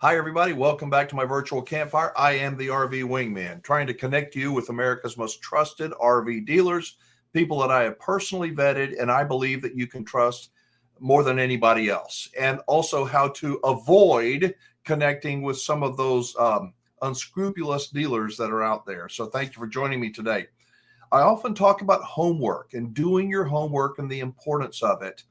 Hi, everybody. Welcome back to my virtual campfire. I am the RV Wingman, trying to connect you with America's most trusted RV dealers, people that I have personally vetted and I believe that you can trust more than anybody else, and also how to avoid connecting with some of those unscrupulous dealers that are out there. So thank you for joining me today. I often talk about homework and doing your homework and the importance of it.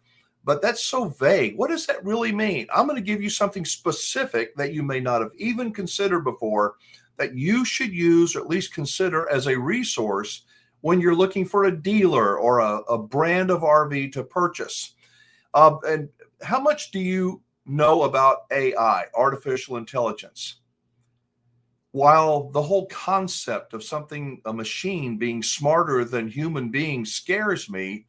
But that's so vague. What does that really mean? I'm going to give you something specific that you may not have even considered before that you should use or at least consider as a resource when you're looking for a dealer or a brand of RV to purchase. And how much do you know about AI, artificial intelligence? While the whole concept of a machine being smarter than human beings scares me,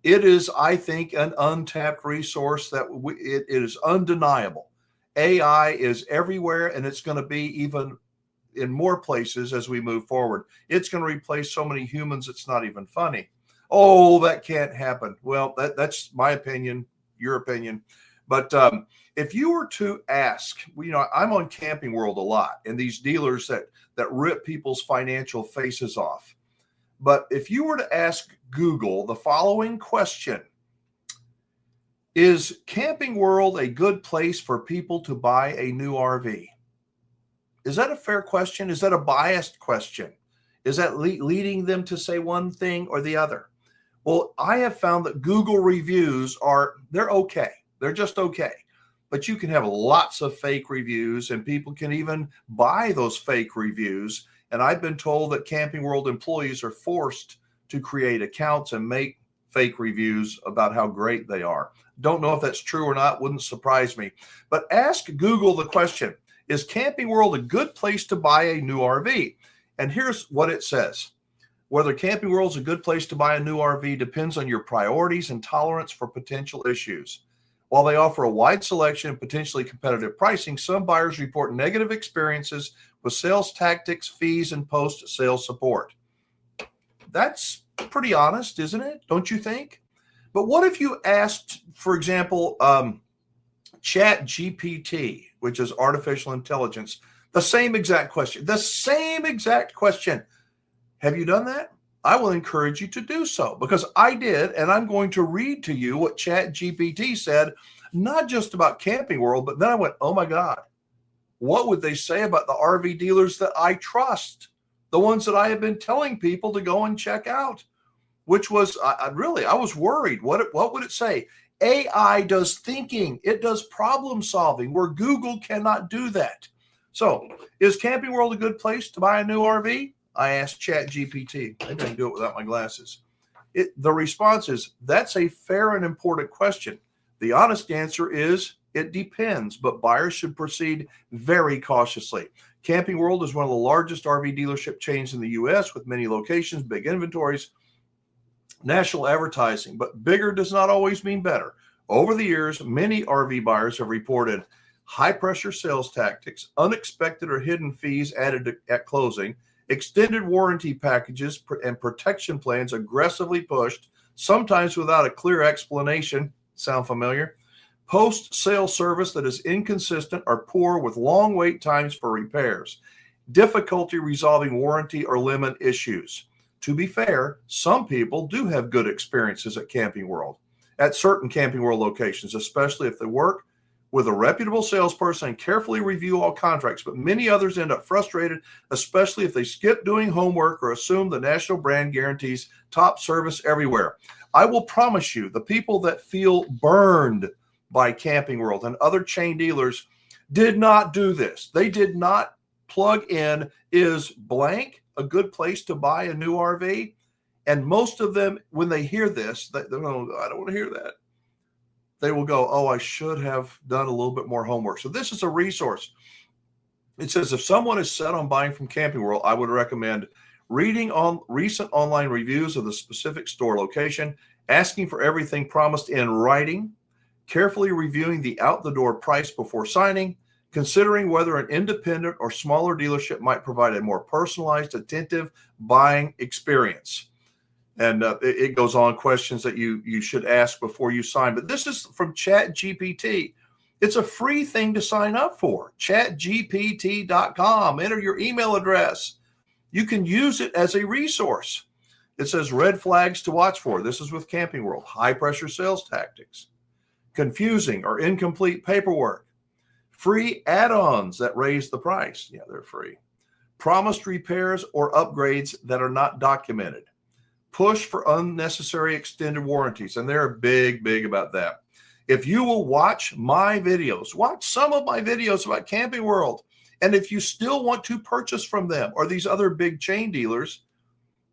it is, I think, an untapped resource that it is undeniable. AI is everywhere, and it's going to be even in more places as we move forward. It's going to replace so many humans, it's not even funny. Oh, that can't happen. Well, that's my opinion, your opinion. But if you were to ask, I'm on Camping World a lot, and these dealers that rip people's financial faces off. But if you were to ask Google the following question, is Camping World a good place for people to buy a new RV? Is that a fair question? Is that a biased question? Is that leading them to say one thing or the other? Well, I have found that Google reviews they're okay. They're just okay. But you can have lots of fake reviews, and people can even buy those fake reviews. And I've been told that Camping World employees are forced to create accounts and make fake reviews about how great they are. Don't know if that's true or not, wouldn't surprise me. But ask Google the question, is Camping World a good place to buy a new RV? And here's what it says. Whether Camping World is a good place to buy a new RV depends on your priorities and tolerance for potential issues. While they offer a wide selection and potentially competitive pricing, some buyers report negative experiences with sales tactics, fees, and post-sale support. That's pretty honest, isn't it? Don't you think? But what if you asked, for example, ChatGPT, which is artificial intelligence, the same exact question? Have you done that? I will encourage you to do so, because I did, and I'm going to read to you what ChatGPT said, not just about Camping World, but then I went, oh my God, what would they say about the RV dealers that I trust, the ones that I have been telling people to go and check out? Which was, I was worried. What would it say? AI does thinking. It does problem solving, where Google cannot do that. So is Camping World a good place to buy a new RV? I asked ChatGPT. I didn't do it without my glasses. The response is, that's a fair and important question. The honest answer is, it depends, but buyers should proceed very cautiously. Camping World is one of the largest RV dealership chains in the U.S. with many locations, big inventories, national advertising, but bigger does not always mean better. Over the years, many RV buyers have reported high-pressure sales tactics, unexpected or hidden fees added at closing, extended warranty packages and protection plans aggressively pushed, sometimes without a clear explanation. Sound familiar? Post-sale service that is inconsistent or poor with long wait times for repairs. Difficulty resolving warranty or limit issues. To be fair, some people do have good experiences at Camping World, at certain Camping World locations, especially if they work with a reputable salesperson and carefully review all contracts. But many others end up frustrated, especially if they skip doing homework or assume the national brand guarantees top service everywhere. I will promise you, the people that feel burned by Camping World and other chain dealers did not do this. They did not plug in, is blank a good place to buy a new RV? And most of them, when they hear this, they go, I don't want to hear that. They will go, oh, I should have done a little bit more homework. So this is a resource. It says, if someone is set on buying from Camping World, I would recommend reading on recent online reviews of the specific store location, asking for everything promised in writing, carefully reviewing the out-the-door price before signing, considering whether an independent or smaller dealership might provide a more personalized, attentive buying experience. And it goes on, questions that you should ask before you sign. But this is from ChatGPT. It's a free thing to sign up for. Chatgpt.com. Enter your email address. You can use it as a resource. It says red flags to watch for. This is with Camping World. High pressure sales tactics, confusing or incomplete paperwork, free add-ons that raise the price. Yeah, they're free. Promised repairs or upgrades that are not documented. Push for unnecessary extended warranties. And they're big about that. If you will watch my videos, watch some of my videos about Camping World. And if you still want to purchase from them or these other big chain dealers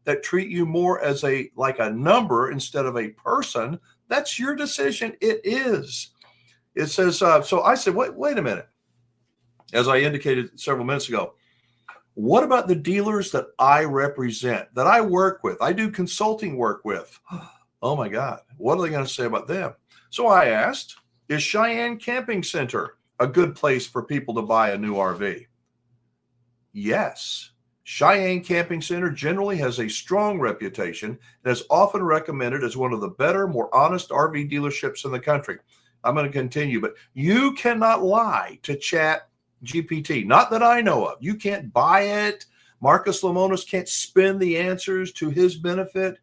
that treat you more as like a number instead of a person, that's your decision. It is. It says, so I said, wait a minute. As I indicated several minutes ago, what about the dealers that I represent, that I work with, I do consulting work with? Oh my God, what are they going to say about them? So I asked, is Cheyenne Camping Center a good place for people to buy a new RV? Yes. Cheyenne Camping Center generally has a strong reputation and is often recommended as one of the better, more honest RV dealerships in the country. I'm going to continue, but you cannot lie to ChatGPT. Not that I know of. You can't buy it. Marcus Lemonis can't spin the answers to his benefit.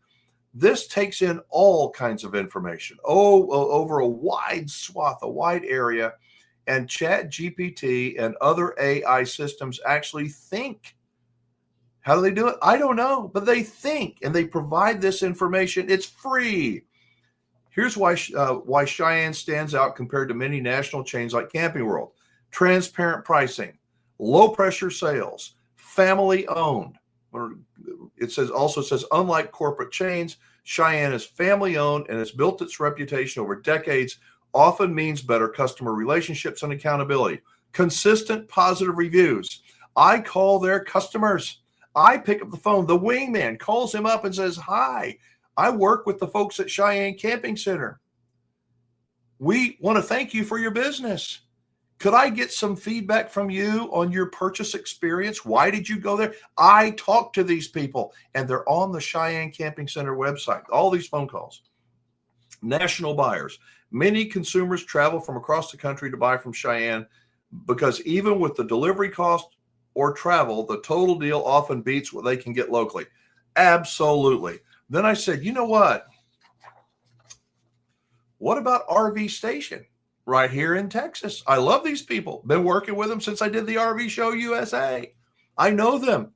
This takes in all kinds of information over a wide swath, a wide area, and ChatGPT and other AI systems actually think. How do they do it? I don't know, but they think and they provide this information. It's free. Here's why Cheyenne stands out compared to many national chains like Camping World. Transparent pricing, low pressure sales, family owned. It also says, unlike corporate chains, Cheyenne is family owned and has built its reputation over decades, often means better customer relationships and accountability. Consistent positive reviews. I call their customers. I pick up the phone. The wingman calls him up and says, hi, I work with the folks at Cheyenne Camping Center. We want to thank you for your business. Could I get some feedback from you on your purchase experience? Why did you go there? I talk to these people, and they're on the Cheyenne Camping Center website. All these phone calls. National buyers. Many consumers travel from across the country to buy from Cheyenne because even with the delivery cost or travel, the total deal often beats what they can get locally. Absolutely. Then I said, you know what? What about RV Station right here in Texas? I love these people. Been working with them since I did the RV Show USA. I know them.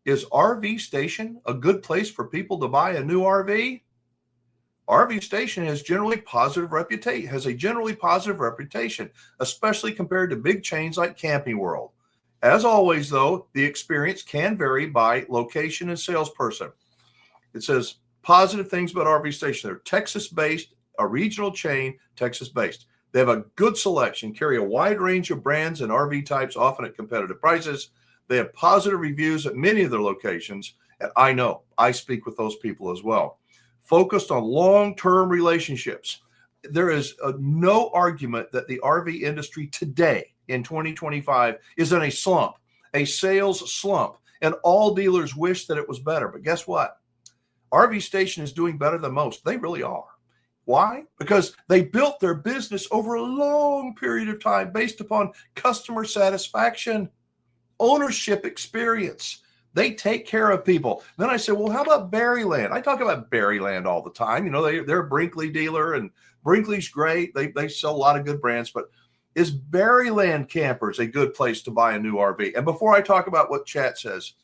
Is RV Station a good place for people to buy a new RV? RV Station has a generally positive reputation, especially compared to big chains like Camping World. As always, though, the experience can vary by location and salesperson. It says positive things about RV Station. They're Texas-based, a regional chain, Texas-based. They have a good selection, carry a wide range of brands and RV types, often at competitive prices. They have positive reviews at many of their locations, and I know I speak with those people as well. Focused on long-term relationships. There is no argument that the RV industry today in 2025 is in a slump, a sales slump, and all dealers wish that it was better. But guess what? RV Station is doing better than most. They really are. Why? Because they built their business over a long period of time based upon customer satisfaction, ownership experience. They take care of people. Then I said, well, how about Berryland? I talk about Berryland all the time. You know, they're a Brinkley dealer, and Brinkley's great. They sell a lot of good brands, but is Berryland Campers a good place to buy a new RV? And before I talk about what chat says,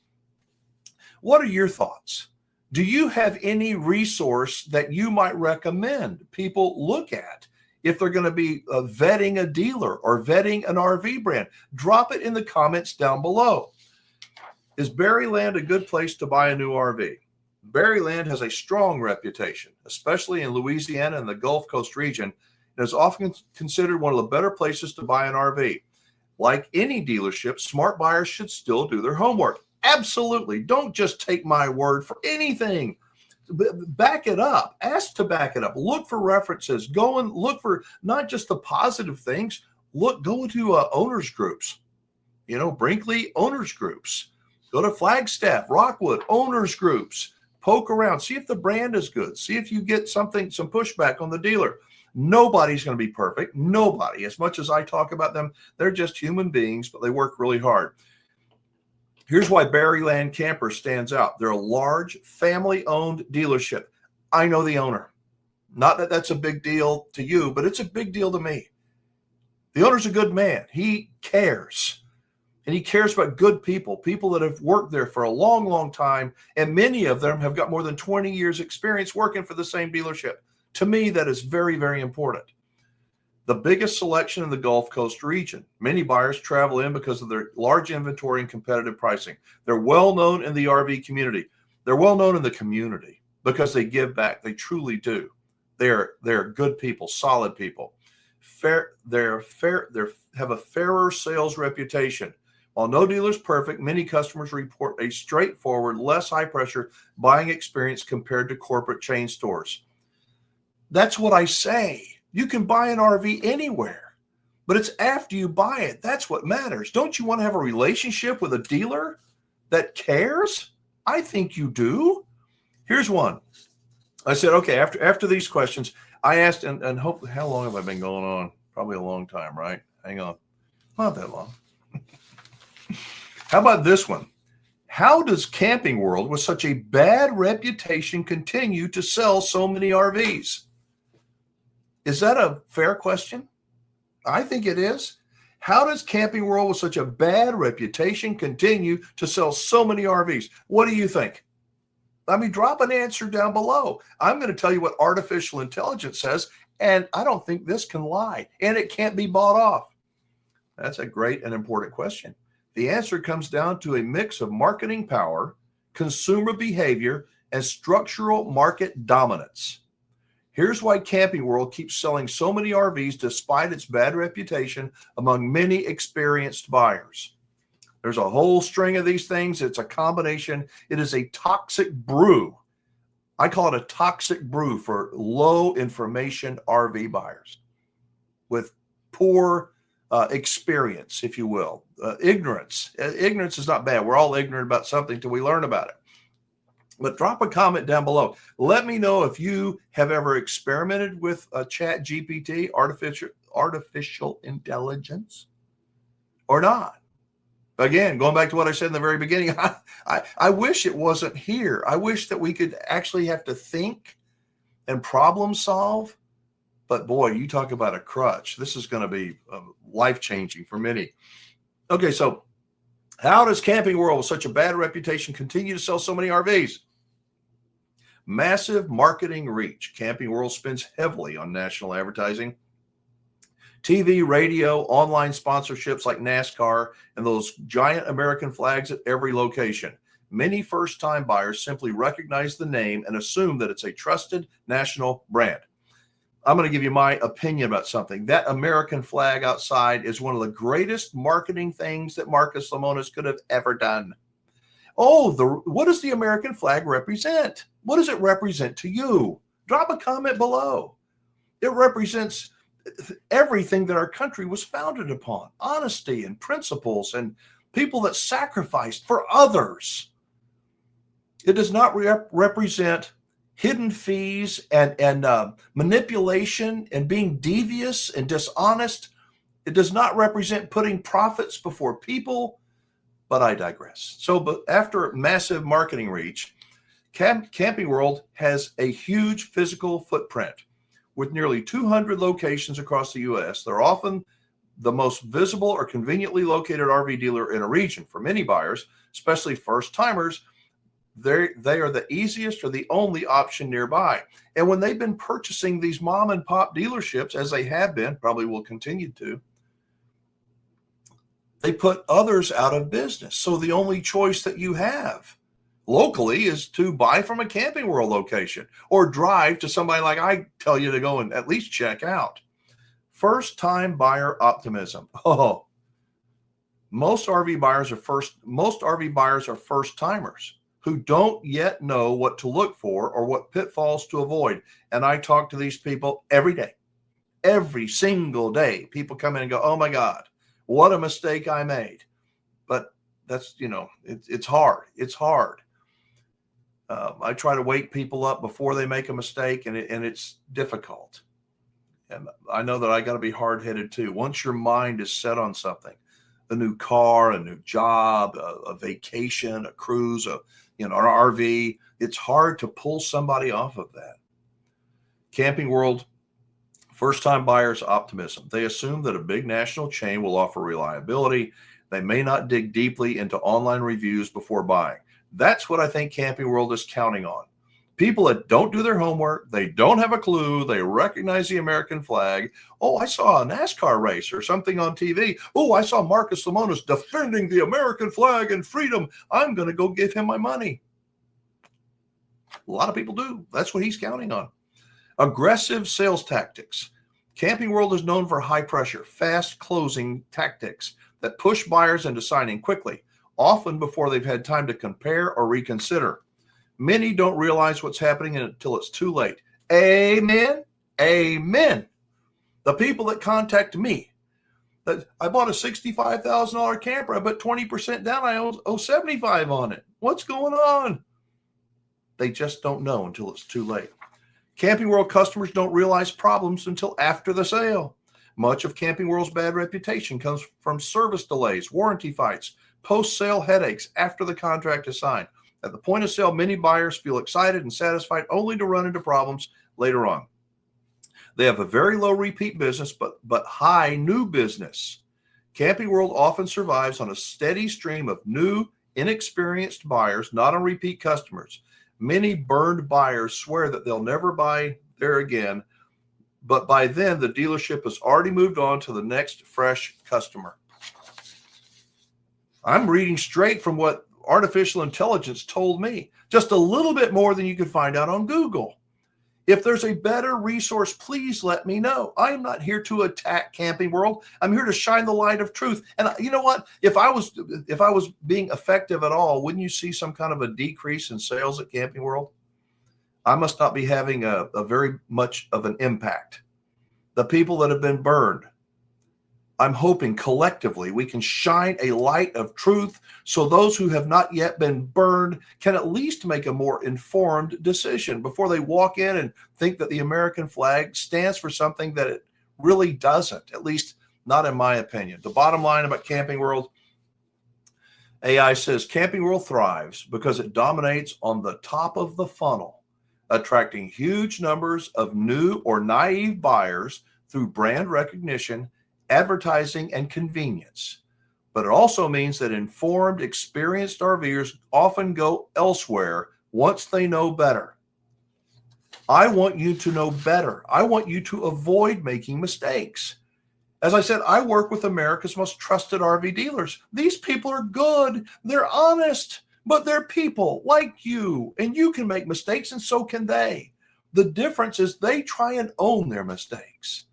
what are your thoughts? Do you have any resource that you might recommend people look at if they're going to be vetting a dealer or vetting an RV brand? Drop it in the comments down below. Is Berryland a good place to buy a new RV? Berryland has a strong reputation, especially in Louisiana and the Gulf Coast region, and is often considered one of the better places to buy an RV. Like any dealership, smart buyers should still do their homework. Absolutely. Don't just take my word for anything. Back it up. Ask to back it up. Look for references. Go and look for not just the positive things. Go to owners groups. You know, Brinkley owners groups. Go to Flagstaff, Rockwood owners groups. Poke around. See if the brand is good. See if you get some pushback on the dealer. Nobody's going to be perfect. Nobody. As much as I talk about them, they're just human beings, but they work really hard. Here's why Berryland Campers stands out. They're a large, family-owned dealership. I know the owner. Not that that's a big deal to you, but it's a big deal to me. The owner's a good man. He cares. And he cares about good people, people that have worked there for a long, long time. And many of them have got more than 20 years experience working for the same dealership. To me, that is very, very important. The biggest selection in the Gulf Coast region. Many buyers travel in because of their large inventory and competitive pricing. They're well known in the RV community. They're well known in the community because they give back. They truly do. They're good people, solid people. They have a fairer sales reputation. While no dealer is perfect, many customers report a straightforward, less high-pressure buying experience compared to corporate chain stores. That's what I say. You can buy an RV anywhere, but it's after you buy it. That's what matters. Don't you want to have a relationship with a dealer that cares? I think you do. Here's one. I said, okay, after these questions, I asked, and hopefully, how long have I been going on? Probably a long time, right? Hang on. Not that long. How about this one? How does Camping World, with such a bad reputation, continue to sell so many RVs? Is that a fair question? I think it is. How does Camping World, with such a bad reputation, continue to sell so many RVs? What do you think? I mean, drop an answer down below. I'm going to tell you what artificial intelligence says, and I don't think this can lie, and it can't be bought off. That's a great and important question. The answer comes down to a mix of marketing power, consumer behavior, and structural market dominance. Here's why Camping World keeps selling so many RVs despite its bad reputation among many experienced buyers. There's a whole string of these things. It's a combination. It is a toxic brew. I call it a toxic brew for low information RV buyers with poor experience, if you will. Ignorance. Ignorance is not bad. We're all ignorant about something till we learn about it. But drop a comment down below. Let me know if you have ever experimented with a Chat-GPT, artificial intelligence, or not. Again, going back to what I said in the very beginning, I wish it wasn't here. I wish that we could actually have to think and problem solve. But boy, you talk about a crutch. This is going to be life-changing for many. Okay, so how does Camping World, with such a bad reputation, continue to sell so many RVs? Massive marketing reach. Camping World spends heavily on national advertising. TV, radio, online sponsorships like NASCAR, and those giant American flags at every location. Many first-time buyers simply recognize the name and assume that it's a trusted national brand. I'm going to give you my opinion about something. That American flag outside is one of the greatest marketing things that Marcus Lemonis could have ever done. Oh, what does the American flag represent? What does it represent to you? Drop a comment below. It represents everything that our country was founded upon. Honesty and principles and people that sacrificed for others. It does not represent hidden fees and manipulation and being devious and dishonest. It does not represent putting profits before people, but I digress. So, but after massive marketing reach, Camping World has a huge physical footprint. With nearly 200 locations across the U.S., they're often the most visible or conveniently located RV dealer in a region. For many buyers, especially first-timers, they are the easiest or the only option nearby. And when they've been purchasing these mom and pop dealerships, as they have been, probably will continue to, they put others out of business. So the only choice that you have locally is to buy from a Camping World location or drive to somebody like I tell you to go and at least check out. First-time buyer optimism. Oh, most RV buyers are first-timers who don't yet know what to look for or what pitfalls to avoid. And I talk to these people every day, every single day. People come in and go, oh my God, what a mistake I made. But that's, it's hard. It's hard. I try to wake people up before they make a mistake, and it's difficult. And I know that I got to be hard-headed too. Once your mind is set on something, a new car, a new job, a vacation, a cruise, an RV, it's hard to pull somebody off of that. Camping World, first-time buyers optimism. They assume that a big national chain will offer reliability. They may not dig deeply into online reviews before buying. That's what I think Camping World is counting on. People that don't do their homework, they don't have a clue, they recognize the American flag. Oh, I saw a NASCAR race or something on TV. Oh, I saw Marcus Lemonis defending the American flag and freedom. I'm going to go give him my money. A lot of people do. That's what he's counting on. Aggressive sales tactics. Camping World is known for high pressure, fast closing tactics that push buyers into signing quickly, often before they've had time to compare or reconsider. Many don't realize what's happening until it's too late. Amen. Amen. The people that contact me, that I bought a $65,000 camper, I put 20% down, I owe $75,000 on it. What's going on? They just don't know until it's too late. Camping World customers don't realize problems until after the sale. Much of Camping World's bad reputation comes from service delays, warranty fights, post-sale headaches after the contract is signed. At the point of sale, many buyers feel excited and satisfied only to run into problems later on. They have a very low repeat business, but high new business. Camping World often survives on a steady stream of new, inexperienced buyers, not on repeat customers. Many burned buyers swear that they'll never buy there again, but by then the dealership has already moved on to the next fresh customer. I'm reading straight from what artificial intelligence told me, just a little bit more than you could find out on Google. If there's a better resource, please let me know. I am not here to attack Camping World. I'm here to shine the light of truth. And you know what? If I was being effective at all, wouldn't you see some kind of a decrease in sales at Camping World? I must not be having a very much of an impact. The people that have been burned, I'm hoping collectively we can shine a light of truth so those who have not yet been burned can at least make a more informed decision before they walk in and think that the American flag stands for something that it really doesn't, at least not in my opinion. The bottom line about Camping World, AI says Camping World thrives because it dominates on the top of the funnel, attracting huge numbers of new or naive buyers through brand recognition, advertising, and convenience. But it also means that informed, experienced RVers often go elsewhere once they know better. I want you to know better. I want you to avoid making mistakes. As I said, I work with America's most trusted RV dealers. These people are good. They're honest, but they're people like you, and you can make mistakes, and so can they. The difference is they try and own their mistakes.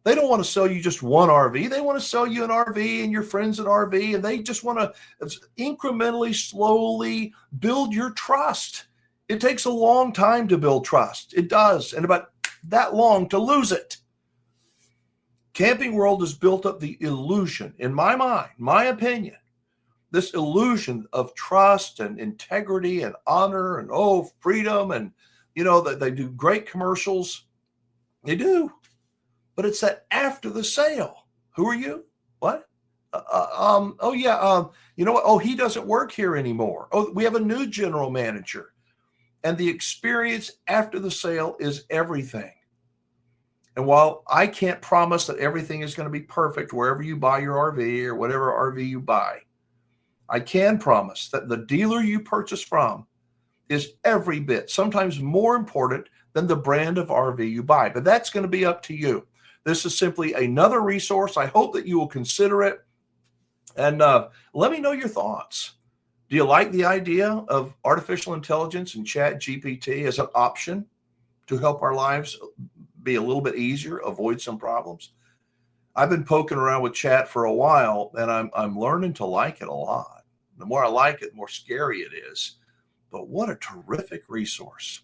They don't want to sell you just one RV. They want to sell you an RV and your friends an RV, and they just want to incrementally, slowly build your trust. It takes a long time to build trust. It does, and about that long to lose it. Camping World has built up the illusion, in my mind, my opinion, this illusion of trust and integrity and honor and, freedom. And, that they do great commercials. They do. But it's that after the sale. Who are you? What? You know what? Oh, he doesn't work here anymore. Oh, we have a new general manager. And the experience after the sale is everything. And while I can't promise that everything is going to be perfect wherever you buy your RV or whatever RV you buy, I can promise that the dealer you purchase from is every bit, sometimes more important than the brand of RV you buy. But that's going to be up to you. This is simply another resource. I hope that you will consider it. And let me know your thoughts. Do you like the idea of artificial intelligence and ChatGPT as an option to help our lives be a little bit easier, avoid some problems? I've been poking around with chat for a while, and I'm learning to like it a lot. The more I like it, the more scary it is. But what a terrific resource.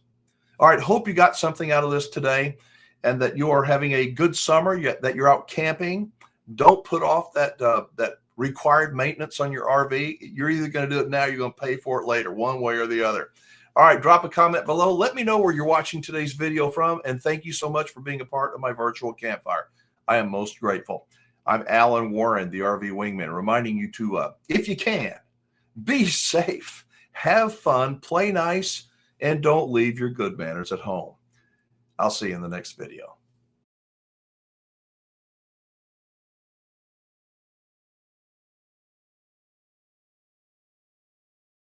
All right, hope you got something out of this today and that you are having a good summer, that you're out camping. Don't put off that required maintenance on your RV. You're either going to do it now, or you're going to pay for it later, one way or the other. All right, drop a comment below. Let me know where you're watching today's video from, and thank you so much for being a part of my virtual campfire. I am most grateful. I'm Alan Warren, the RV Wingman, reminding you to, if you can, be safe, have fun, play nice, and don't leave your good manners at home. I'll see you in the next video.